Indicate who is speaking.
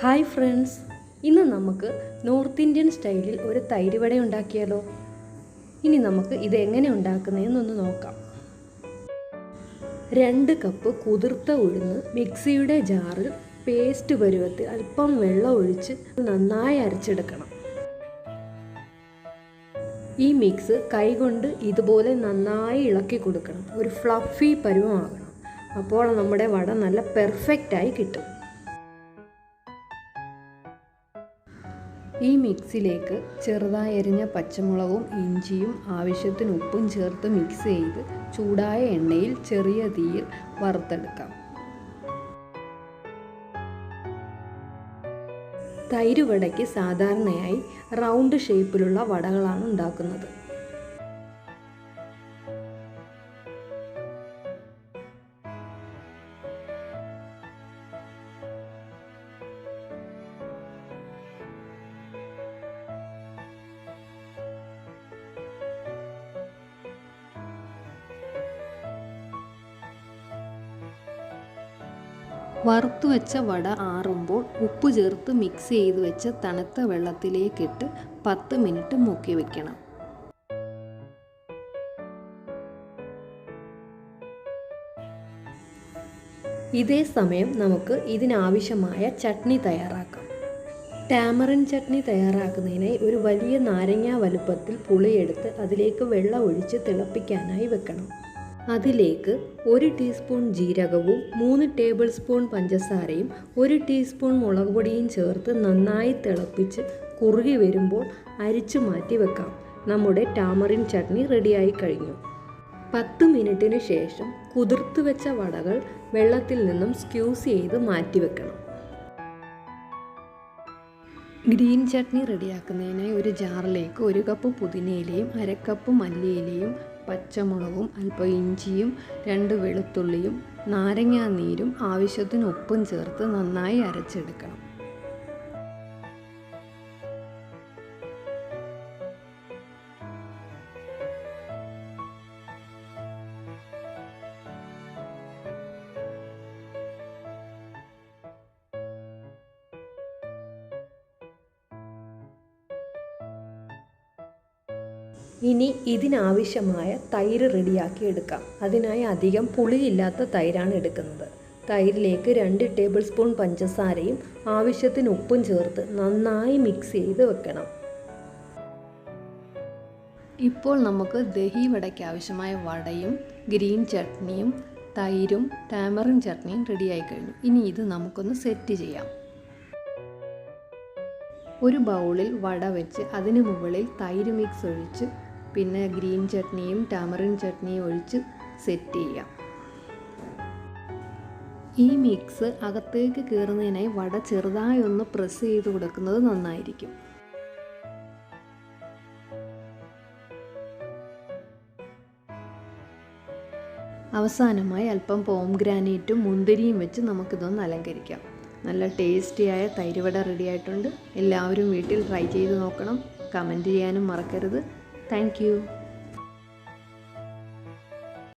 Speaker 1: Hi friends, ഇന്ന് നമുക്ക് north Indian സ്റ്റൈലിൽ ഒരു തൈര് വട ഉണ്ടാക്കിയാലോ. ഇനി നമുക്ക് ഇത് എങ്ങനെ ഉണ്ടാക്കുന്നതെന്നൊന്ന് നോക്കാം. 2 കപ്പ് കുതിർത്ത ഉഴുന്ന് മിക്സിയുടെ ജാറിൽ പേസ്റ്റ് പരുവത്തിൽ അല്പം വെള്ളം ഒഴിച്ച് നന്നായി അരച്ചെടുക്കണം. ഈ മിക്സ് കൈകൊണ്ട് ഇതുപോലെ നന്നായി ഇളക്കി കൊടുക്കണം. ഒരു ഫ്ലഫി പരുവമാകണം. അപ്പോൾ നമ്മുടെ വട നല്ല പെർഫെക്റ്റായി കിട്ടും. ഈ മിക്സിലേക്ക് ചെറുതായി അരിഞ്ഞ പച്ചമുളകും ഇഞ്ചിയും ആവശ്യത്തിന് ഉപ്പും ചേർത്ത് മിക്സ് ചെയ്ത് ചൂടായ എണ്ണയിൽ ചെറിയ തീയിൽ വറുത്തെടുക്കാം. തൈര് വടയ്ക്ക് സാധാരണയായി റൗണ്ട് ഷേപ്പിലുള്ള വടകളാണ് ഉണ്ടാക്കുന്നത്. വറുത്തു വെച്ച വട ആറുമ്പോൾ ഉപ്പ് ചേർത്ത് മിക്സ് ചെയ്ത് വെച്ച് തണുത്ത വെള്ളത്തിലേക്കിട്ട് 10 മിനിറ്റ് മുക്കി വെക്കണം. ഇതേ സമയം നമുക്ക് ഇതിനാവശ്യമായ ചട്നി തയ്യാറാക്കാം. ടാമറിൻ ചട്നി തയ്യാറാക്കുന്നതിനായി ഒരു വലിയ നാരങ്ങ വലുപ്പത്തിൽ പുളിയെടുത്ത് അതിലേക്ക് വെള്ളം ഒഴിച്ച് തിളപ്പിക്കാനായി വെക്കണം. അതിലേക്ക് 1 ടീസ്പൂൺ ജീരകവും 3 ടേബിൾ സ്പൂൺ പഞ്ചസാരയും 1 ടീസ്പൂൺ മുളക് പൊടിയും ചേർത്ത് നന്നായി തിളപ്പിച്ച് കുറുകി വരുമ്പോൾ അരിച്ചു മാറ്റി വെക്കാം. നമ്മുടെ ടാമറിൻ ചട്നി റെഡിയായി കഴിഞ്ഞു. 10 മിനിറ്റിന് ശേഷം കുതിർത്ത് വെച്ച വടകൾ വെള്ളത്തിൽ നിന്നും സ്ക്യൂസ് ചെയ്ത് മാറ്റി വെക്കണം. ഗ്രീൻ ചട്നി റെഡിയാക്കുന്നതിനായി ഒരു ജാറിലേക്ക് 1 കപ്പ് പുതിനയിലയും 1/2 കപ്പ് മല്ലിയിലയും പച്ചമുളകും അല്പം ഇഞ്ചിയും 2 വെളുത്തുള്ളിയും നാരങ്ങാ നീരും ആവശ്യത്തിന് ഉപ്പും ചേർത്ത് നന്നായി അരച്ചെടുക്കണം. ഇനി ഇതിനാവശ്യമായ തൈര് റെഡിയാക്കി എടുക്കാം. അതിനായി അധികം പുളിയില്ലാത്ത തൈരാണ് എടുക്കുന്നത്. തൈരിലേക്ക് 2 ടേബിൾ സ്പൂൺ പഞ്ചസാരയും ആവശ്യത്തിന് ഉപ്പും ചേർത്ത് നന്നായി മിക്സ് ചെയ്ത് വെക്കണം. ഇപ്പോൾ നമുക്ക് ദഹി വടയ്ക്ക് ആവശ്യമായ വടയും ഗ്രീൻ ചട്നിയും തൈരും ടാമറിൻ ചട്നിയും റെഡിയായി കഴിഞ്ഞു. ഇനി ഇത് നമുക്കൊന്ന് സെറ്റ് ചെയ്യാം. ഒരു ബൗളിൽ വട വെച്ച് അതിന് മുകളിൽ തൈര് മിക്സ് ഒഴിച്ച് പിന്നെ ഗ്രീൻ ചട്നിയും ടാമറിൻ ചട്നിയും ഒഴിച്ച് സെറ്റ് ചെയ്യാം. ഈ മിക്സ് അകത്തേക്ക് കയറുന്നതിനായി വട ചെറുതായി ഒന്ന് പ്രസ് ചെയ്ത് കൊടുക്കുന്നത് നന്നായിരിക്കും. അവസാനമായി അല്പം പോംഗ്രാനൈറ്റും മുന്തിരിയും വെച്ച് നമുക്കിതൊന്ന് അലങ്കരിക്കാം. നല്ല ടേസ്റ്റിയായ തൈര് വട റെഡിയായിട്ടുണ്ട്. എല്ലാവരും വീട്ടിൽ ട്രൈ ചെയ്ത് നോക്കണം. കമൻറ്റ് ചെയ്യാനും മറക്കരുത്. Thank you.